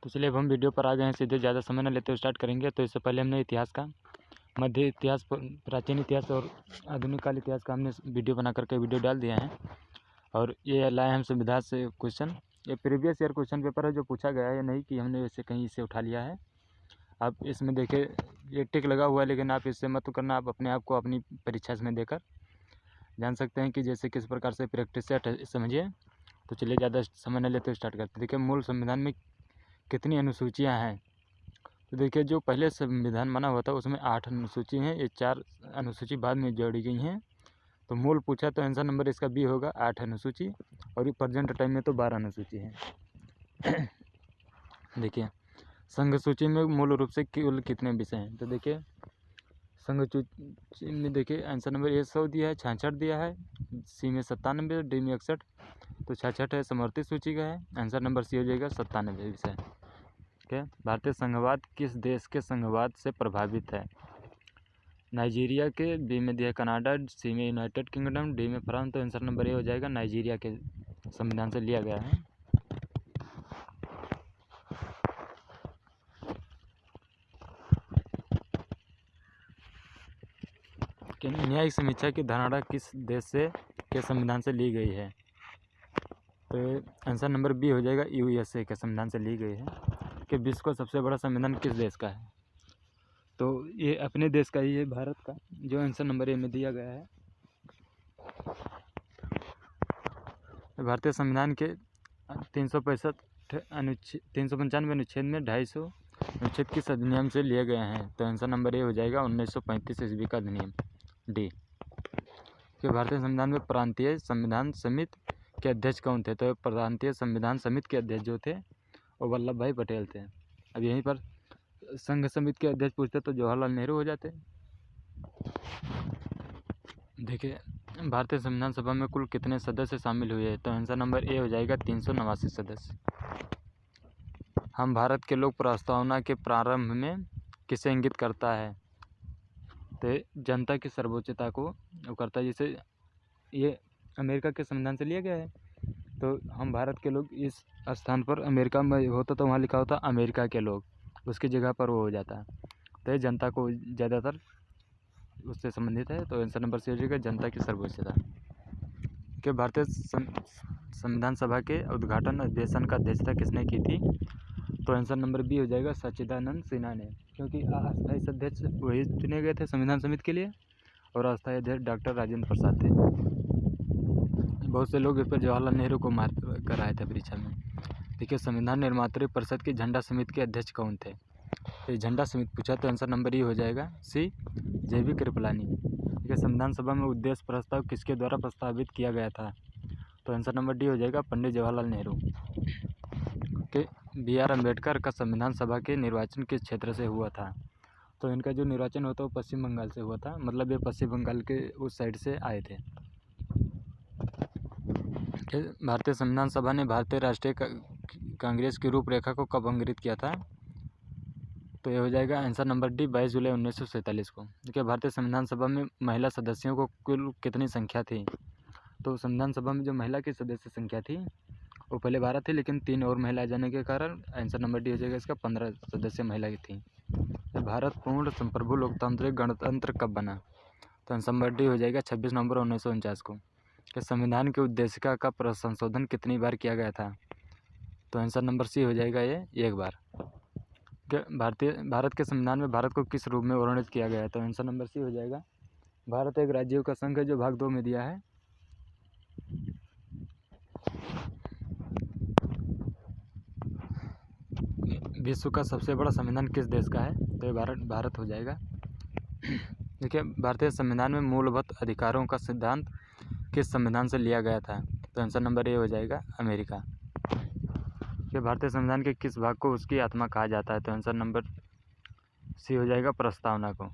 तो चलिए अब हम वीडियो पर आ गए हैं, सीधे ज़्यादा समय न लेते हुए स्टार्ट करेंगे। तो इससे पहले हमने इतिहास का, मध्य इतिहास, प्राचीन इतिहास और आधुनिक काल इतिहास का हमने वीडियो बना करके वीडियो डाल दिया है। और ये लाए हम संविधान से क्वेश्चन, ये प्रीवियस ईयर क्वेश्चन पेपर है जो पूछा गया है, नहीं कि हमने वैसे कहीं से उठा लिया है। आप इसमें देखिए ये टिक लगा हुआ है, लेकिन आप इससे मत करना, आप अपने आप को अपनी परीक्षा में देकर जान सकते हैं कि जैसे किस प्रकार से प्रैक्टिस से समझिए। तो चलिए ज़्यादा समय न लेते हुए स्टार्ट करते हैं। देखिए मूल संविधान में कितनी अनुसूचियाँ हैं। तो देखिए जो पहले संविधान बना हुआ था उसमें 8 अनुसूची हैं, ये 4 अनुसूची बाद में जोड़ी गई हैं। तो मूल पूछा तो आंसर नंबर इसका बी होगा, 8 अनुसूची। और ये प्रेजेंट टाइम में तो 12 अनुसूची है। देखिए संघ सूची में मूल रूप से केवल कितने विषय हैं। तो देखिए संघ सूची में देखिए आंसर नंबर ए 100 दिया है, 66 दिया है, सी में 97, डी में 61। तो 66 है समर्थित सूची का है, आंसर नंबर सी हो जाएगा 97 विषय। ठीक है। भारतीय संघवाद किस देश के संघवाद से प्रभावित है। नाइजीरिया के, बी में दिया है कनाडा, सी में यूनाइटेड किंगडम, डी में फ्रांस। तो आंसर नंबर ए हो जाएगा नाइजीरिया के संविधान से लिया गया है। न्यायिक समीक्षा की धारणा किस देश से के संविधान से ली गई है। तो आंसर नंबर बी हो जाएगा यूएसए के संविधान से ली गई है। कि विश्व का सबसे बड़ा संविधान किस देश का है। तो ये अपने देश का ही है, भारत का, जो आंसर नंबर ए में दिया गया है। भारतीय संविधान के 395 अनुच्छेद में 250 अनुच्छेद किस अधिनियम से लिए गए हैं। तो आंसर नंबर ए हो जाएगा 1935 ईस्वी का अधिनियम, डी। कि भारतीय संविधान में प्रांतीय संविधान समिति के अध्यक्ष कौन थे। तो प्रांतीय संविधान समिति के अध्यक्ष जो थे वो वल्लभ भाई पटेल थे। अब यहीं पर संघ समिति के अध्यक्ष पूछते तो जवाहरलाल नेहरू हो जाते। देखिए भारतीय संविधान सभा में कुल कितने सदस्य शामिल हुए हैं। तो आंसर नंबर ए हो जाएगा 389 सदस्य। हम भारत के लोक प्रस्तावना के प्रारंभ में किसे इंगित करता है। तो जनता की सर्वोच्चता को वो करता है। जैसे ये अमेरिका के संविधान से लिया गया है, तो हम भारत के लोग इस स्थान पर, अमेरिका में होता तो वहाँ लिखा होता अमेरिका के लोग, उसकी जगह पर वो हो जाता है। तो ये जनता को ज़्यादातर उससे संबंधित है। तो आंसर नंबर सी हो जाएगा जनता की सर्वोच्चता। कि भारतीय संविधान सभा के उद्घाटन अधिवेशन का अध्यक्षता किसने की थी। तो आंसर नंबर बी हो जाएगा सच्चिदानंद सिन्हा ने, क्योंकि अस्थायी अध्यक्ष वही चुने गए थे संविधान समिति के लिए, और अस्थायी अध्यक्ष डॉक्टर राजेंद्र प्रसाद थे। बहुत से लोग इस पर जवाहरलाल नेहरू को मार कर आए थे परीक्षा में। देखिए संविधान निर्मात्री परिषद की झंडा समिति के अध्यक्ष कौन थे। तो झंडा समिति पूछा तो आंसर नंबर ई हो जाएगा सी, जेबी कृपलानी। देखिए संविधान सभा में उद्देश्य प्रस्ताव किसके द्वारा प्रस्तावित किया गया था। तो आंसर नंबर डी हो जाएगा पंडित जवाहरलाल नेहरू। के बी.आर. अम्बेडकर का संविधान सभा के निर्वाचन किस क्षेत्र से हुआ था। तो इनका जो निर्वाचन होता है वो पश्चिम बंगाल से हुआ था, मतलब ये पश्चिम बंगाल के उस साइड से आए थे। भारतीय संविधान सभा ने भारतीय राष्ट्रीय कांग्रेस की रूपरेखा को कब अंकित किया था। तो ये हो जाएगा आंसर नंबर डी 22 जुलाई 1947 को। देखिए भारतीय संविधान सभा में महिला सदस्यों को कुल कितनी संख्या थी। तो संविधान सभा में जो महिला की सदस्य संख्या थी वो पहले 12 थी, लेकिन 3 और महिला जाने के कारण आंसर नंबर डी हो जाएगा इसका 15 सदस्य महिला की थी। तो भारत पूर्ण संप्रभु लोकतांत्रिक गणतंत्र कब बना। तो आंसर नंबर डी हो जाएगा 26 नवंबर 1949 को। कि संविधान की उद्देशिका का संशोधन कितनी बार किया गया था। तो आंसर नंबर सी हो जाएगा ये एक बार। भारत के संविधान में भारत को किस रूप में वर्णित किया गया है। तो आंसर नंबर सी हो जाएगा भारत एक राज्यों का संघ है, जो भाग 2 में दिया है। विश्व का सबसे बड़ा संविधान किस देश का है। तो ये भारत हो जाएगा। देखिए भारतीय संविधान में मूलभूत अधिकारों का सिद्धांत किस संविधान से लिया गया था। तो आंसर नंबर ए हो जाएगा अमेरिका। कि भारतीय संविधान के किस भाग को उसकी आत्मा कहा जाता है। तो आंसर नंबर सी हो जाएगा प्रस्तावना को।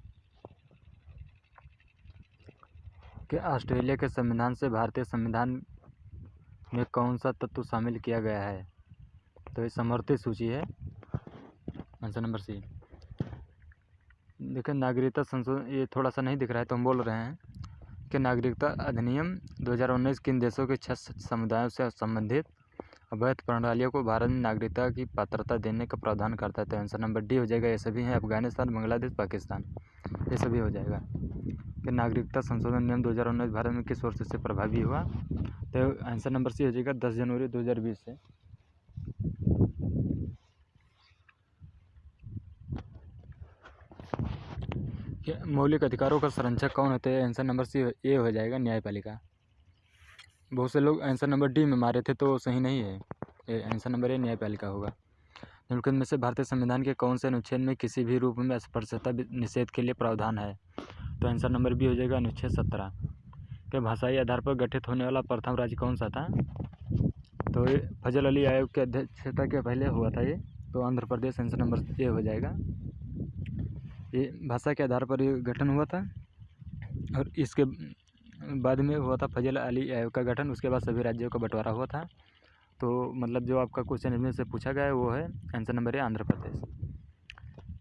कि ऑस्ट्रेलिया के संविधान से भारतीय संविधान में कौन सा तत्व शामिल किया गया है। तो ये समर्थित सूची है, आंसर नंबर सी। देखिए नागरिकता संशोधन, ये थोड़ा सा नहीं दिख रहा है तो हम बोल रहे हैं कि नागरिकता अधिनियम 2019 किन देशों के 6 समुदायों से संबंधित अवैध प्रणालियों को भारत में नागरिकता की पात्रता देने का प्रावधान करता है। तो आंसर नंबर डी हो जाएगा। ये सभी हैं अफगानिस्तान, बांग्लादेश, पाकिस्तान, ये सभी हो जाएगा। कि नागरिकता संशोधन नियम 2019 भारत में किस वर्ष से प्रभावी हुआ? तो आंसर नंबर सी हो जाएगा 10 जनवरी 2020 से। मौलिक अधिकारों का संरक्षक कौन होते हैं? आंसर नंबर सी ए हो जाएगा, न्यायपालिका। बहुत से लोग आंसर नंबर डी में मारे थे तो सही नहीं है, आंसर नंबर ए न्यायपालिका होगा। निम्नलिखित में से भारतीय संविधान के कौन से अनुच्छेद में किसी भी रूप में अस्पृश्यता निषेध के लिए प्रावधान है? तो आंसर नंबर बी हो जाएगा अनुच्छेद 17। के भाषाई आधार पर गठित होने वाला प्रथम राज्य कौन सा था? तो ये फजल अली आयोग की अध्यक्षता के पहले हुआ था ये, तो Andhra Pradesh, answer number A हो जाएगा। ये भाषा के आधार पर ये गठन हुआ था और इसके बाद में हुआ था फजल अली आयोग का गठन। उसके बाद सभी राज्यों का बंटवारा हुआ था। तो मतलब जो आपका क्वेश्चन इसमें से पूछा गया है वो है answer number A Andhra Pradesh.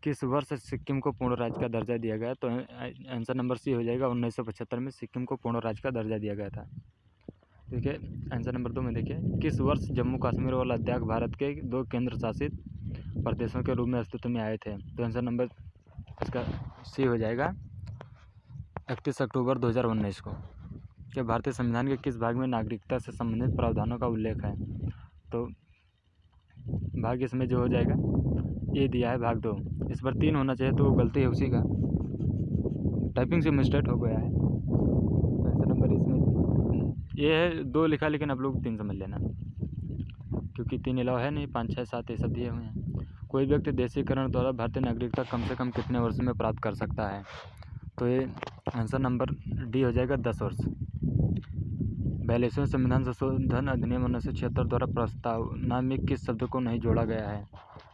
किस वर्ष सिक्किम को पूर्ण राज्य का दर्जा दिया गया? तो आंसर नंबर सी हो जाएगा 1975 में सिक्किम को पूर्ण राज्य का दर्जा दिया गया था। ठीक है, आंसर नंबर 2 में देखिए, किस वर्ष जम्मू कश्मीर और लद्दाख भारत के 2 केंद्र शासित प्रदेशों के रूप में अस्तित्व में आए थे? तो आंसर नंबर इसका सी हो जाएगा 31 अक्टूबर 2019 को। कि भारतीय संविधान के किस भाग में नागरिकता से संबंधित प्रावधानों का उल्लेख है? तो भाग इसमें जो हो जाएगा ये दिया है भाग 2। इस पर 3 होना चाहिए तो वो गलती है उसी का, टाइपिंग से मिस्टेक हो गया है। तो आंसर नंबर इसमें ये है 2 लिखा, लेकिन आप लोग 3 समझ लेना क्योंकि 3 अलावा है नहीं, 5, 6, 7 ये सब दिए हुए हैं। कोई व्यक्ति देशीकरण द्वारा भारतीय नागरिकता कम से कम कितने वर्ष में प्राप्त कर सकता है? तो ये आंसर नंबर डी हो जाएगा 10 वर्ष। 42वें संविधान संशोधन अधिनियम 1976 द्वारा प्रस्तावना में किस शब्द को नहीं जोड़ा गया है?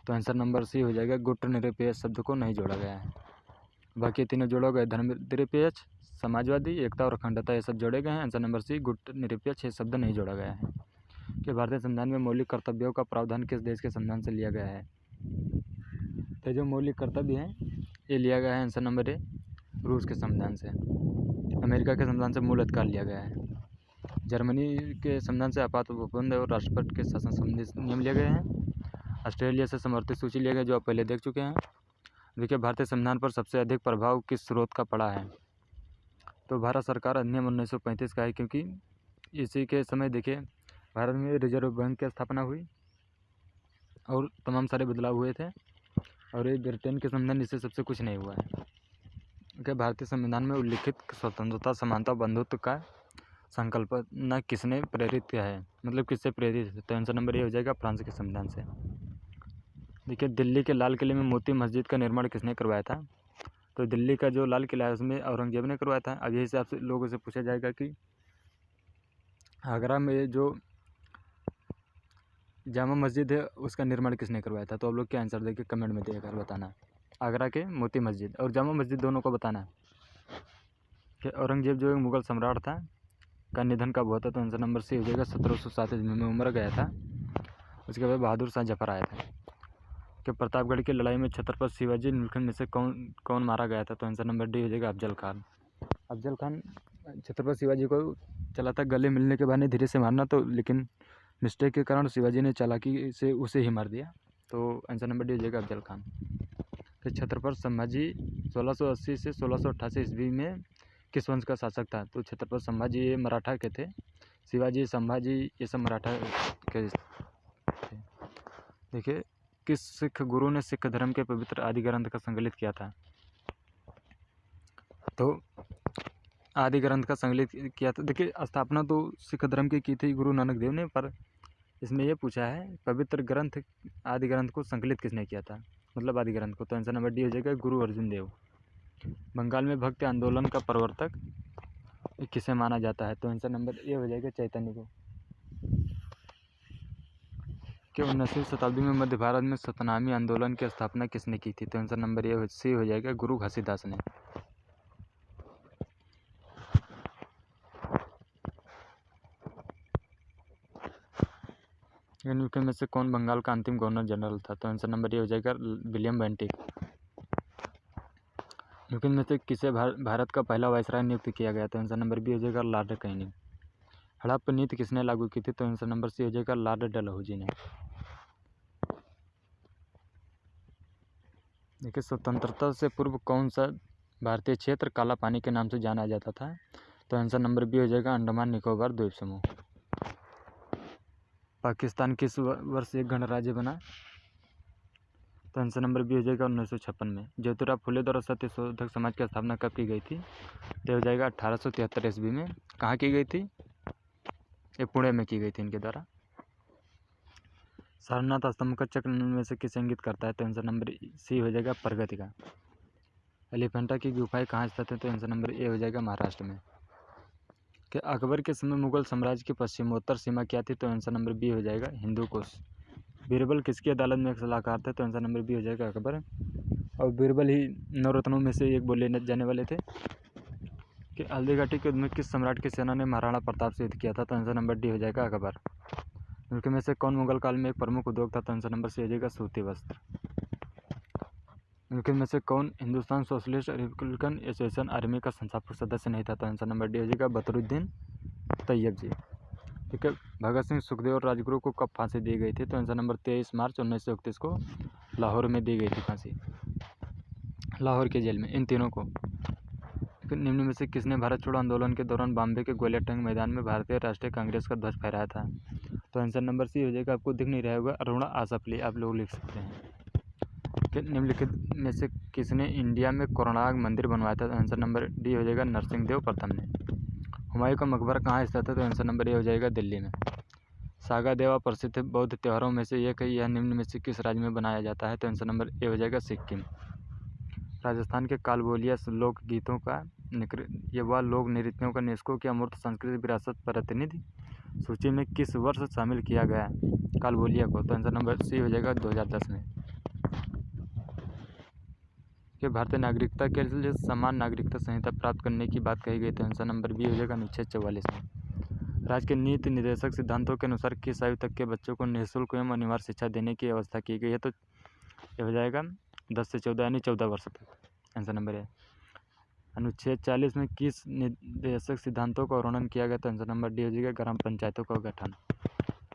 तो आंसर नंबर सी हो जाएगा गुटनिरपेक्ष शब्द को नहीं जोड़ा गया है। बाकी तीनों जोड़ा गए, धर्मनिरपेक्ष, समाजवादी, एकता और अखंडता, ये सब जोड़े गए हैं। आंसर नंबर सी गुटनिरपेक्ष ये शब्द नहीं जोड़ा गया है। कि भारतीय संविधान में मौलिक कर्तव्यों का प्रावधान किस देश के संविधान से लिया गया है? तो जो मौलिक कर्तव्य हैं ये लिया गया है आंसर नंबर ए रूस के संविधान से। अमेरिका के संविधान से मूल अधिकार लिया गया है। जर्मनी के संविधान से आपात उपबंध और राष्ट्रपति के शासन संबंधी नियम लिए गए हैं। ऑस्ट्रेलिया से समर्थित सूची लिया गया जो आप पहले देख चुके हैं। देखिए, भारतीय संविधान पर सबसे अधिक प्रभाव किस स्रोत का पड़ा है? तो भारत सरकार अधिनियम 1935 का है, क्योंकि इसी के समय देखिए भारत में रिजर्व बैंक की स्थापना हुई और तमाम सारे बदलाव हुए थे, और ये ब्रिटेन के संविधान इससे सबसे कुछ नहीं हुआ है। कि भारतीय संविधान में उल्लिखित स्वतंत्रता, समानता, बंधुत्व का संकल्पना किसने प्रेरित किया है? मतलब किससे प्रेरित है? तो आंसर नंबर ए हो जाएगा फ्रांस के संविधान से। देखिए, दिल्ली के लाल किले में मोती मस्जिद का निर्माण किसने करवाया था? तो दिल्ली का जो लाल किला है उसमें औरंगजेब ने करवाया था। अब यही हिसाब से लोगों से पूछा जाएगा कि आगरा में जो जामा मस्जिद है उसका निर्माण किसने करवाया था? तो आप लोग क्या आंसर देके कमेंट में देकर बताना। आगरा के मोती मस्जिद और जामा मस्जिद दोनों को बताना है। कि औरंगजेब जो एक मुगल सम्राट था का निधन कब हुआ था? तो आंसर नंबर सी हो जाएगा 1707 ईस्वी में उम्र गया था। उसके बाद बहादुर शाह जफर आया था। कि प्रतापगढ़ की लड़ाई में छत्रपति शिवाजी निम्नलिखित में से कौन मारा गया था? तो आंसर नंबर डी हो जाएगा अफजल खान। अफजल खान छत्रपति शिवाजी को चला था गले मिलने के बहाने धीरे से मारना, तो लेकिन मिस्टेक के कारण शिवाजी ने चालाकी से उसे ही मार दिया। तो आंसर नंबर डी हो जाएगा अफजल खान। फिर छत्रपति संभाजी 1680 से 1688 ईस्वी में किस वंश का शासक था? तो छत्रपति संभाजी ये मराठा के थे। शिवाजी, संभाजी ये सब मराठा के थे। देखिए, किस सिख गुरु ने सिख धर्म के पवित्र आदि ग्रंथ का संकलित किया था? तो आदि ग्रंथ का संकलित किया था, देखिए स्थापना तो सिख धर्म की थी गुरु नानक देव ने, पर इसमें यह पूछा है पवित्र ग्रंथ आदि ग्रंथ को संकलित किसने किया था, मतलब आदि ग्रंथ को। तो आंसर नंबर डी हो जाएगा गुरु अर्जुन देव। बंगाल में भक्ति आंदोलन का प्रवर्तक किसे माना जाता है? तो आंसर नंबर ए हो जाएगा चैतन्य को। कि 19वीं शताब्दी में मध्य भारत में सतनामी आंदोलन की स्थापना किसने की थी? तो आंसर नंबर ए सी हो जाएगा गुरु घासीदास ने। इनके में से कौन बंगाल का अंतिम गवर्नर जनरल था? तो आंसर नंबर ए हो जाएगा विलियम बेंटिक। इनके में से किसे भारत का पहला वायसराय नियुक्त किया गया? तो आंसर नंबर बी हो जाएगा लॉर्ड कैनिंग। हड़प्पा नीति किसने लागू की थी? तो आंसर नंबर सी हो जाएगा लॉर्ड डलहौजी ने। देखिए, स्वतंत्रता से पूर्व कौन सा भारतीय क्षेत्र काला पानी के नाम से जाना जाता था? तो आंसर नंबर बी हो जाएगा अंडमान निकोबार द्वीप समूह। पाकिस्तान किस वर्ष एक गणराज्य बना? तो आंसर नंबर बी हो जाएगा 1956 में। ज्योतिराव फुले द्वारा सत्य शोधक समाज की स्थापना कब की गई थी? तो हो जाएगा 1873 ईस्वी में। कहाँ की गई थी? ये पुणे में की गई थी इनके द्वारा। सारनाथ स्तंभ का चक्र में से किसे इंगित करता है? तो आंसर नंबर सी हो जाएगा प्रगति का। एलिफेंटा की गुफाएं कहाँ स्थित है? तो आंसर नंबर ए हो जाएगा महाराष्ट्र में। कि अकबर के समय मुगल साम्राज्य की पश्चिमोत्तर सीमा क्या थी? तो आंसर नंबर बी हो जाएगा हिंदू कुश। बीरबल किसकी अदालत में एक सलाहकार थे? तो आंसर नंबर बी हो जाएगा अकबर। और बीरबल ही नवरत्नों में से एक बोले जाने वाले थे। कि हल्दी घाटी के युद्ध में किस सम्राट की सेना ने महाराणा प्रताप से युद्ध किया था? तो आंसर नंबर डी हो जाएगा अकबर। उनके में से कौन मुगल काल में एक प्रमुख उद्योग था? तो आंसर नंबर सी हो जाएगा सूती वस्त्र। उनके में से कौन Hindustan socialist Republican association army का संस्थापक सदस्य नहीं था? तो आंसर नंबर डी हो जाएगा बदरुद्दीन तैयब जी। ठीक है, भगत सिंह, सुखदेव और राजगुरु को कब फांसी दी गई थी? तो आंसर नंबर 23 मार्च 1931 को लाहौर में दी गई थी फांसी, लाहौर के जेल में इन तीनों को। फिर निम्न में से किसने भारत छोड़ो आंदोलन के दौरान बॉम्बे के गोलिया टैंक मैदान में भारतीय राष्ट्रीय कांग्रेस का ध्वज फहराया था? तो आंसर नंबर सी हो जाएगा, आपको दिख नहीं रहा होगा, अरुणा आसफली आप लोग लिख सकते हैं। कि निम्नलिखित में से किसने इंडिया में कोणार्क मंदिर बनवाया था? तो आंसर नंबर डी हो जाएगा नरसिंह प्रथम ने। हुमायूं का मकबरा कहाँ स्थित है? तो आंसर नंबर ए हो जाएगा दिल्ली में। सागा देवा प्रसिद्ध बौद्ध त्योहारों में से एक है, यह निम्न में से किस राज्य में बनाया जाता है? तो आंसर नंबर ए हो जाएगा सिक्किम। राजस्थान के कालबोलिया लोक गीतों का ये वह लोक नृत्यों का यूनेस्को की अमूर्त सांस्कृतिक विरासत प्रतिनिधि सूची में किस वर्ष शामिल किया गया कालबोलिया को? तो आंसर नंबर सी हो जाएगा 2010 में। कि भारतीय नागरिकता के लिए समान नागरिकता संहिता प्राप्त करने की बात कही गई, तो आंसर नंबर बी हो जाएगा अनुच्छेद 44 में। राज्य के नीति निर्देशक सिद्धांतों के अनुसार किस आयु तक के बच्चों को निःशुल्क एवं अनिवार्य शिक्षा देने की व्यवस्था की गई है? तो ये हो जाएगा 10 से 14 यानी 14 वर्ष तक। आंसर नंबर है। अनुच्छेद 40 में किस निर्देशक सिद्धांतों का वर्णन किया गया? तो आंसर नंबर डी हो जाएगा ग्राम पंचायतों का गठन।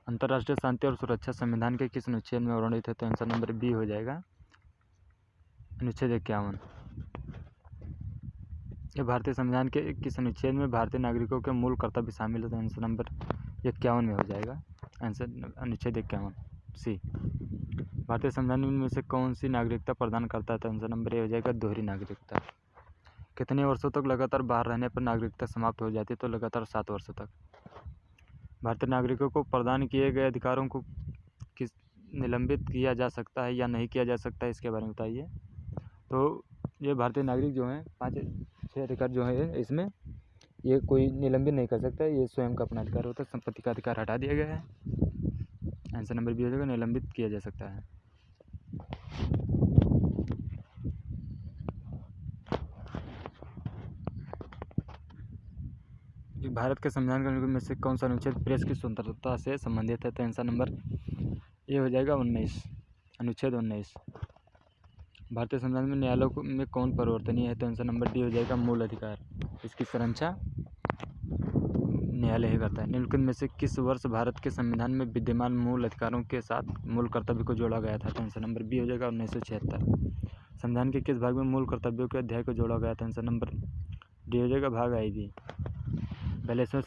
अंतर्राष्ट्रीय शांति और सुरक्षा संविधान के किस अनुच्छेद में वर्णित है? तो आंसर नंबर बी हो जाएगा अनुच्छेद 51। ये भारतीय संविधान के किस अनुच्छेद में भारतीय नागरिकों के मूल कर्तव्य शामिल है? तो आंसर नंबर 51 में हो जाएगा आंसर अनुच्छेद 51 सी। भारतीय संविधान में से कौन सी नागरिकता प्रदान करता है? तो आंसर नंबर ए हो जाएगा दोहरी नागरिकता। कितने वर्षों तक लगातार बाहर रहने पर नागरिकता समाप्त हो जाती है? तो लगातार 7 वर्षों तक। भारतीय नागरिकों को प्रदान किए गए अधिकारों को किस निलंबित किया जा सकता है या नहीं किया जा सकता है, इसके बारे में बताइए। तो ये भारतीय नागरिक जो हैं 5-6 अधिकार जो है इसमें ये कोई निलंबित नहीं कर सकता है, ये स्वयं का अपना अधिकार होता है। संपत्ति का अधिकार हटा दिया गया है। आंसर नंबर बी हो जाएगा निलंबित किया जा सकता है। भारत के संविधान में से कौन सा अनुच्छेद प्रेस की स्वतंत्रता से संबंधित है? तो आंसर नंबर ए हो जाएगा 19 अनुच्छेद 19। भारतीय संविधान में न्यायालयों में कौन परिवर्तनीय है? तो आंसर नंबर डी हो जाएगा मूल अधिकार। इसकी संरक्षा न्यायालय ही करता है। निम्नलिखित में से किस वर्ष भारत के संविधान में विद्यमान मूल अधिकारों के साथ मूल कर्तव्य को जोड़ा गया था? तो आंसर नंबर बी हो जाएगा 1976। संविधान के किस भाग में मूल कर्तव्यों के अध्याय को जोड़ा गया था? आंसर नंबर डी हो जाएगा भाग आई भी। पहले इसमें